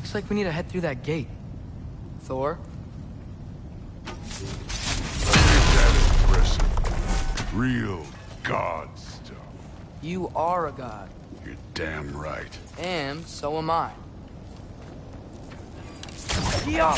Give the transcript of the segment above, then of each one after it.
Looks like we need to head through that gate. Thor? That impressive. Real god stuff. You are a god. You're damn right. And so am I. Yeah.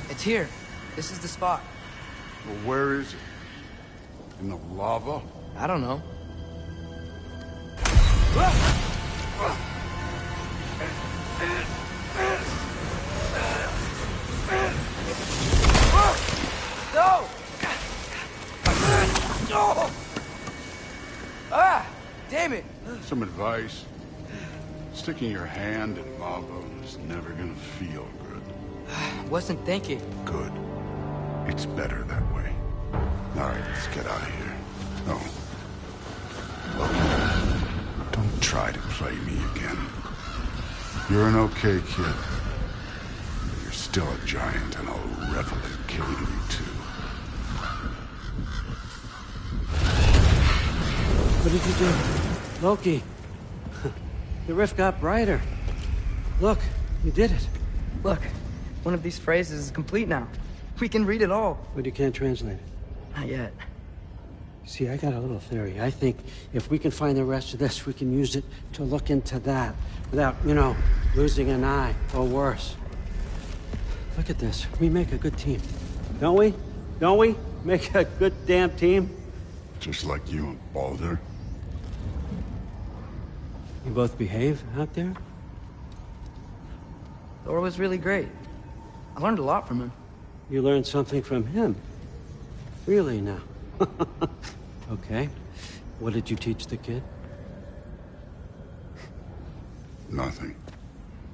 It's here. This is the spot. Well, where is it? In the lava? I don't know. No! No! Ah! Damn it! Some advice. Sticking your hand in lava is never gonna feel good. Wasn't thinking. Good. It's better that way. All right, let's get out of here. Oh. Look, don't try to play me again. You're an okay kid. You're still a giant, and I'll revel in killing you too. What did you do? Loki. The rift got brighter. Look, you did it. Look, one of these phrases is complete now. We can read it all. But you can't translate it. Not yet. See, I got a little theory. I think if we can find the rest of this, we can use it to look into that without, losing an eye or worse. Look at this. We make a good team. Don't we? Don't we? Make a good damn team? Just like you and Baldur. You both behave out there? Thor was really great. I learned a lot from him. You learned something from him? Really now? Okay. What did you teach the kid? Nothing.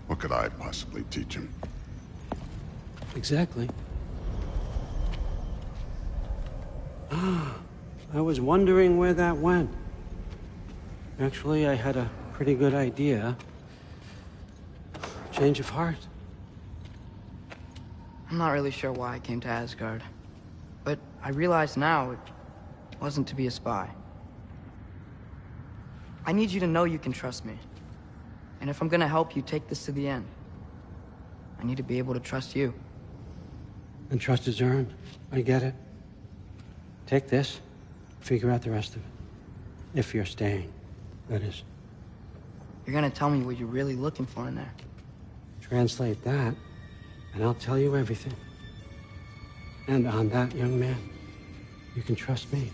What could I possibly teach him? Exactly. I was wondering where that went. Actually, I had a pretty good idea. Change of heart. I'm not really sure why I came to Asgard. But I realize now it wasn't to be a spy. I need you to know you can trust me. And if I'm gonna help you take this to the end, I need to be able to trust you. And trust is earned. I get it. Take this, figure out the rest of it. If you're staying, that is. You're gonna tell me what you're really looking for in there. Translate that, and I'll tell you everything. And on that, young man, you can trust me.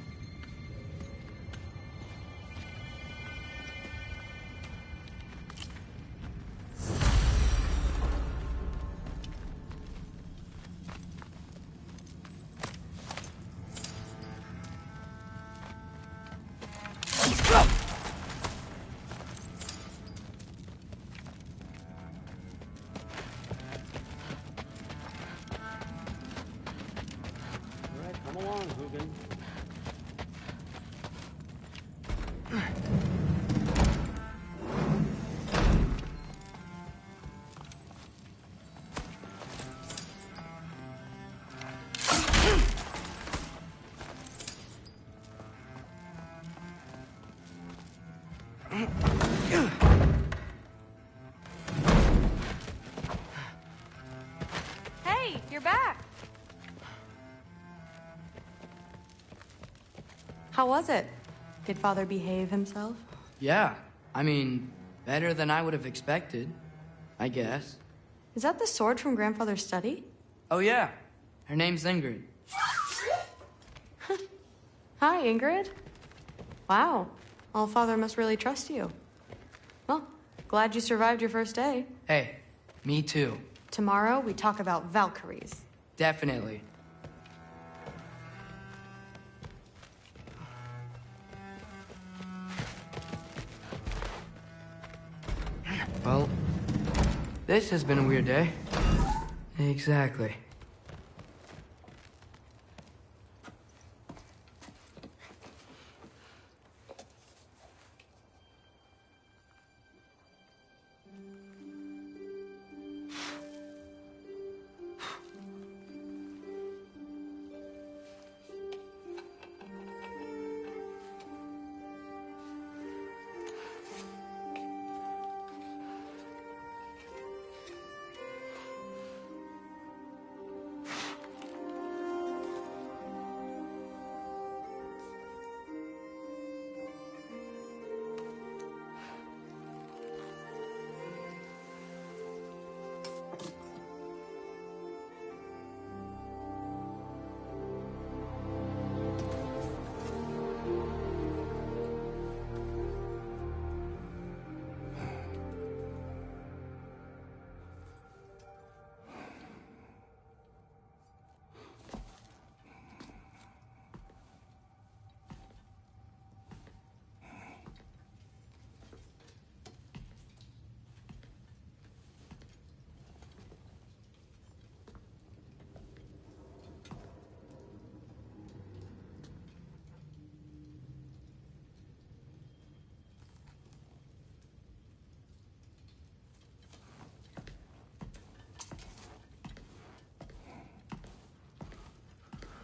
Hey, you're back. How was it? Did Father behave himself? Yeah, I mean, better than I would have expected, I guess. Is that the sword from Grandfather's study? Oh yeah, her name's Ingrid. Hi, Ingrid. Wow, Allfather must really trust you. Well, glad you survived your first day. Hey, me too. Tomorrow, we talk about Valkyries. Definitely. Well, this has been a weird day. Exactly.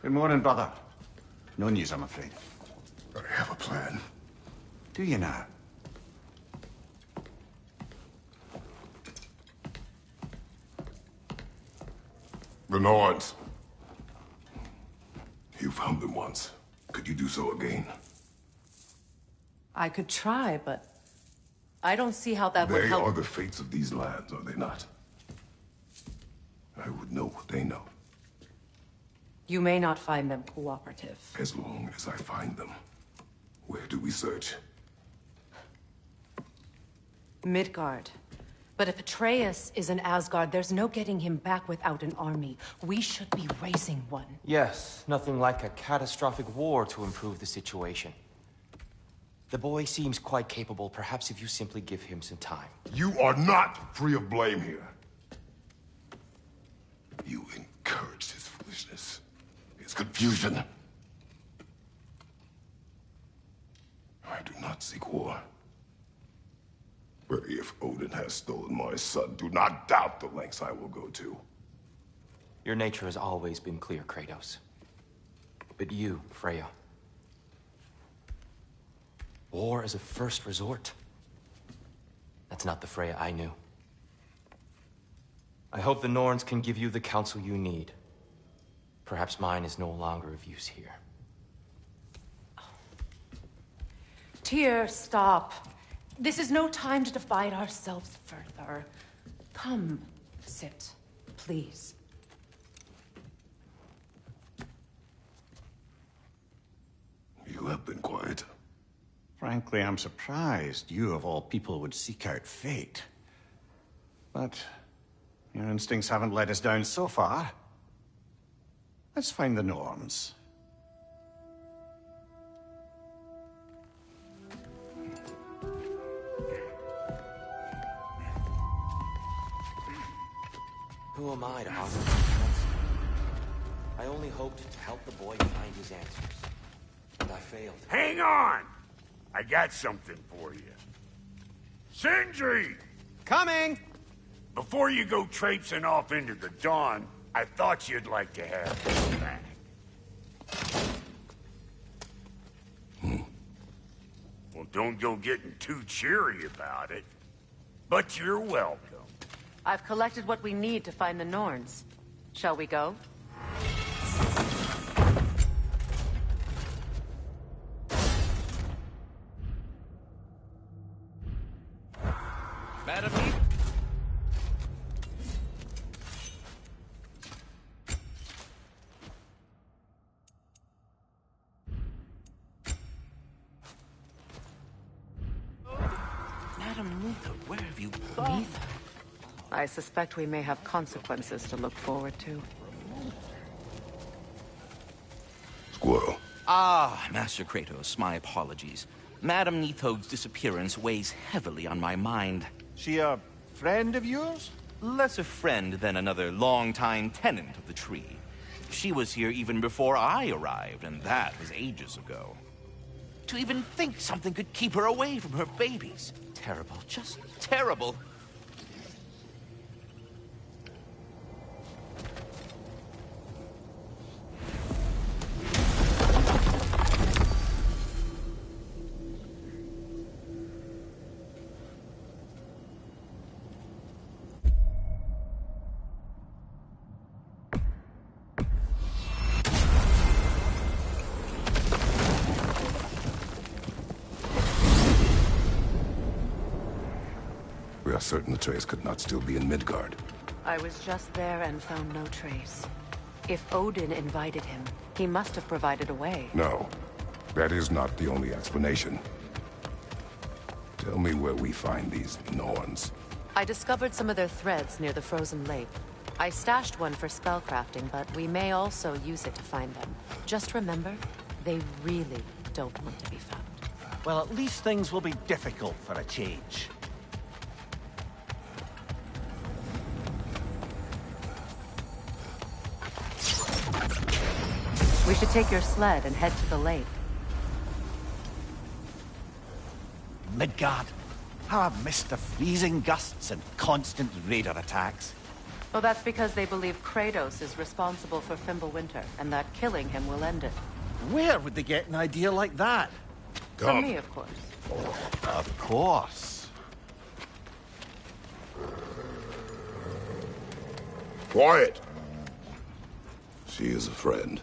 Good morning, brother. No news, I'm afraid. I have a plan. Do you now? The Norns. You found them once. Could you do so again? I could try, but I don't see how that would They help. are the fates of these lands, are they not? I would know what they know, You may not find them cooperative. as long as I find them. Where do we search? Midgard. But if Atreus is in Asgard, there's no getting him back without an army. We should be raising one. Yes, nothing like a catastrophic war to improve the situation. The boy seems quite capable. Perhaps if you simply give him some time. You are not free of blame here. You encouraged his foolishness, his confusion. I do not seek war. But if Odin has stolen my son, do not doubt the lengths I will go to. Your nature has always been clear, Kratos. But you, Freya. War as a first resort. That's not the Freya I knew. I hope the Norns can give you the counsel you need. Perhaps mine is no longer of use here. Tyr, stop. This is no time to divide ourselves further. Come, sit, please. You have been quiet. Frankly, I'm surprised you of all people would seek out fate. But your instincts haven't let us down so far. Let's find the Norns. Who am I to offer counsel? I only hoped to help the boy find his answers. And I failed. Hang on! I got something for you. Sindri! Coming! Before you go traipsing off into the dawn, I thought you'd like to have this back. Well, don't go getting too cheery about it. But you're welcome. I've collected what we need to find the Norns. Shall we go? Madam Neither, where have you gone? Neither. I suspect we may have consequences to look forward to. Squirrel. Ah, Master Kratos, my apologies. Madame Neathode's disappearance weighs heavily on my mind. She a friend of yours? Less a friend than another long-time tenant of the tree. She was here even before I arrived, and that was ages ago. To even think something could keep her away from her babies. Terrible, just terrible. We are certain Atreus could not still be in Midgard. I was just there and found no trace. If Odin invited him, he must have provided a way. No, that is not the only explanation. Tell me where we find these Norns. I discovered some of their threads near the frozen lake. I stashed one for spellcrafting, but we may also use it to find them. Just remember, they really don't want to be found. Well, at least things will be difficult for a change. We should take your sled and head to the lake. Midgard. How I've missed the freezing gusts and constant raider attacks. Well, that's because they believe Kratos is responsible for Fimbulwinter, and that killing him will end it. Where would they get an idea like that? From me, of course. Of course. Quiet! She is a friend.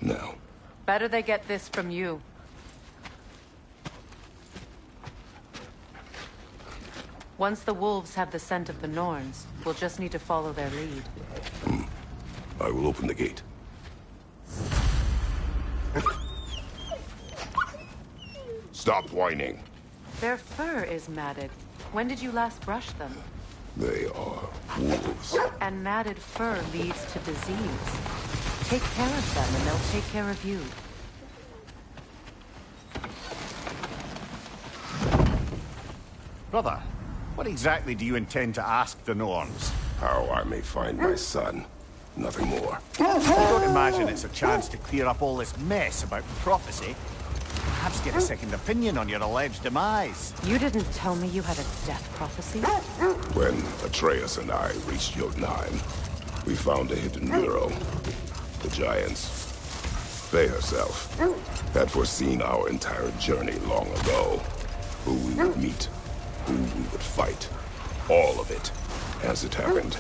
Now. Better they get this from you. Once the wolves have the scent of the Norns, we'll just need to follow their lead. I will open the gate. Stop whining. Their fur is matted. When did you last brush them? They are wolves. And matted fur leads to disease. Take care of them and they'll take care of you. Brother, what exactly do you intend to ask the Norns? How I may find my son. Nothing more. I don't imagine it's a chance to clear up all this mess about prophecy. Perhaps get a second opinion on your alleged demise. You didn't tell me you had a death prophecy? When Atreus and I reached Jotunheim, we found a hidden mural. The Giants, Faye herself, had foreseen our entire journey long ago. Who we would meet, who we would fight. All of it, as it happened.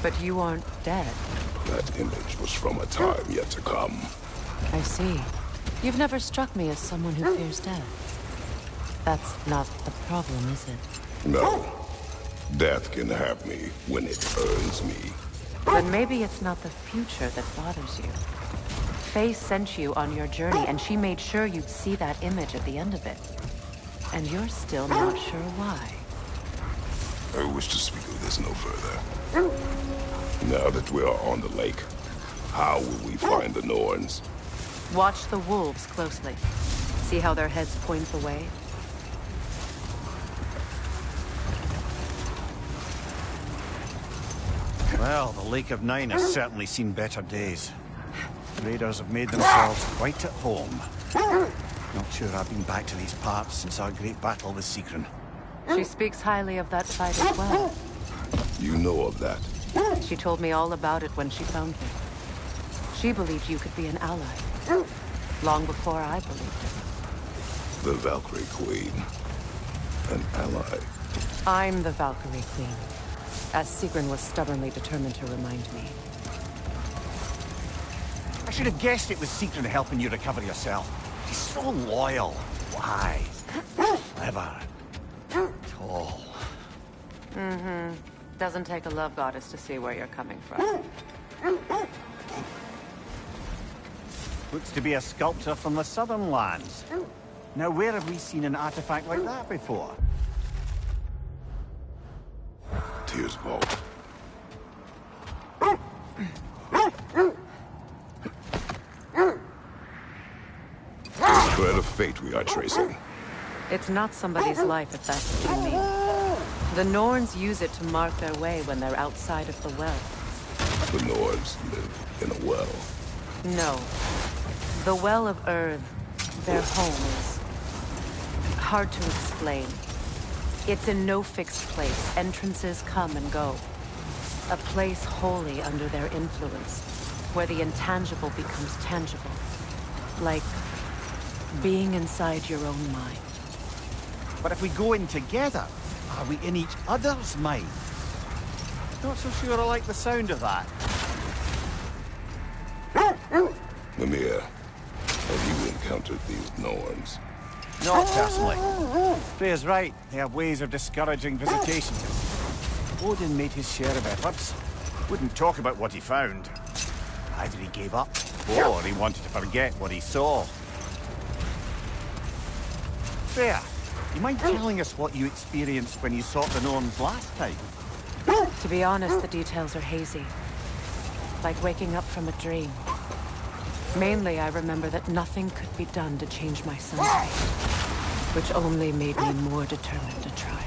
But you aren't dead. That image was from a time yet to come. I see. You've never struck me as someone who fears death. That's not the problem, is it? No. Death can have me when it earns me. Then maybe it's not the future that bothers you. Faye sent you on your journey, and she made sure you'd see that image at the end of it. And you're still not sure why. I wish to speak of this no further. Now that we are on the lake, how will we find the Norns? Watch the wolves closely. See how their heads point the way? Well, the Lake of Nine has certainly seen better days. Raiders have made themselves quite at home. Not sure I've been back to these parts since our great battle with Sigrun. She speaks highly of that fight as well. You know of that? She told me all about it when she found me. She believed you could be an ally. Long before I believed it. The Valkyrie Queen. An ally. I'm the Valkyrie Queen, as Sigrun was stubbornly determined to remind me. I should have guessed it was Sigrun helping you recover yourself. He's so loyal, wise, clever, tall. Mm-hmm. Doesn't take a love goddess to see where you're coming from. Looks to be a sculptor from the southern lands. Now, where have we seen an artifact like that before? Tears vault. The thread of fate we are tracing. It's not somebody's life, if that's what you mean. The Norns use it to mark their way when they're outside of the well. The Nords live in a well. No. The Well of Earth, their home, is hard to explain. It's in no fixed place. Entrances come and go. A place wholly under their influence, where the intangible becomes tangible. Like being inside your own mind. But if we go in together, are we in each other's mind? Not so sure I like the sound of that. Mimir, have you encountered these Norns? Not personally. Freya's right. They have ways of discouraging visitation. Odin made his share of efforts. Wouldn't talk about what he found. Either he gave up, or he wanted to forget what he saw. Freya, you mind telling us what you experienced when you sought the Norns last time? To be honest, the details are hazy. Like waking up from a dream. Mainly, I remember that nothing could be done to change my son's fate, which only made me more determined to try.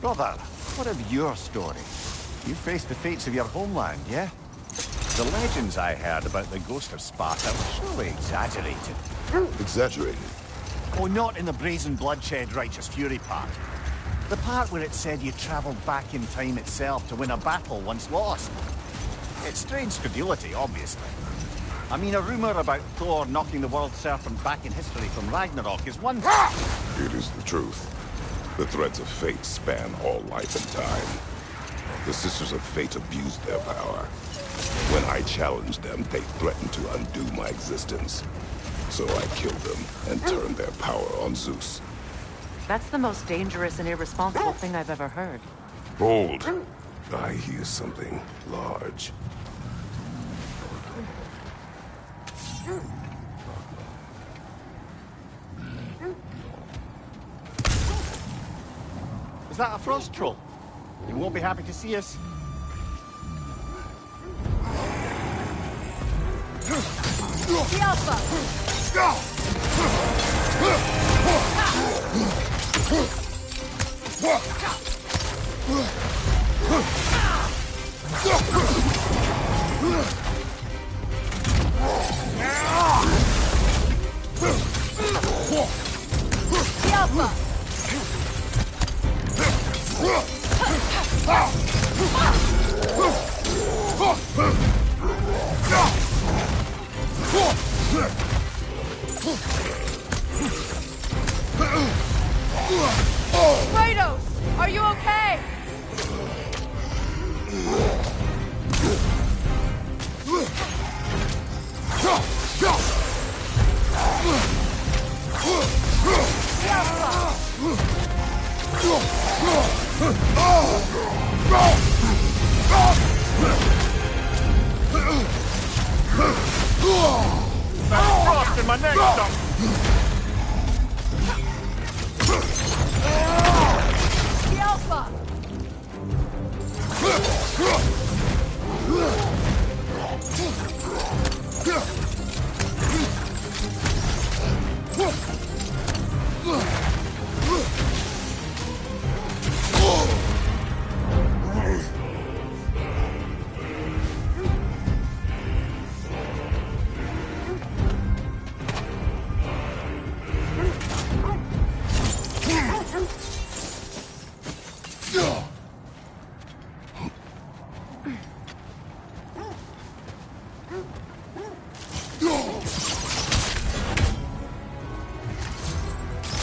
Brother, what of your story? You faced the fates of your homeland, yeah? The legends I heard about the ghost of Sparta were surely exaggerated. Exaggerated? Oh, not in the brazen bloodshed righteous fury part. The part where it said you travelled back in time itself to win a battle once lost. It's strange credulity, obviously. I mean, a rumour about Thor knocking the world serpent back in history from Ragnarok is one thing. It is the truth. The threads of fate span all life and time. The Sisters of Fate abused their power. When I challenged them, they threatened to undo my existence. So I killed them and turned their power on Zeus. That's the most dangerous and irresponsible thing I've ever heard. Hold! I hear something large. Is that a frost troll? You won't be happy to see us. The Alpha! The Alpha! Kratos! Are you okay? That frost in my neck, Doc. The Alpha!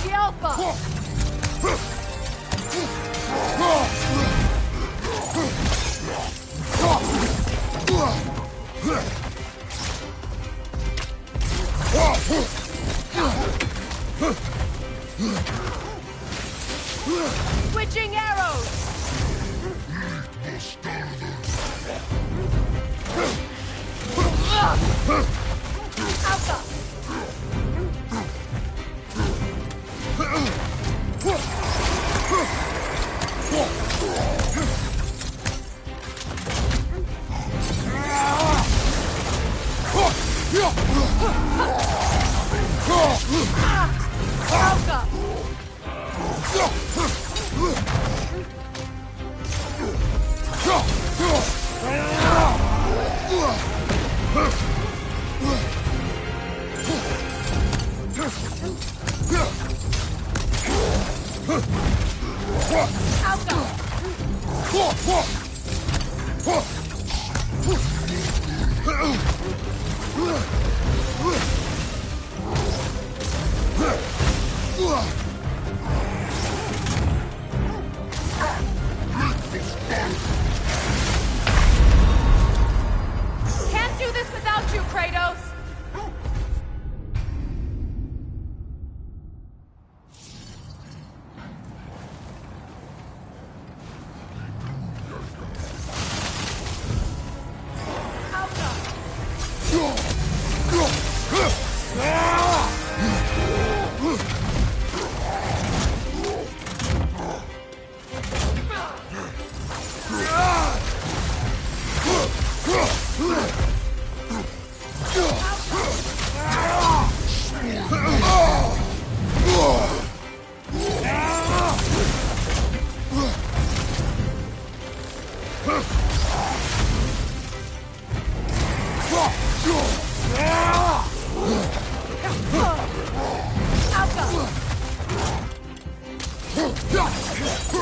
The Alpha! Switching arrows! Alpha! Alpha! Can't do this without you, Kratos! Alpha! Alka!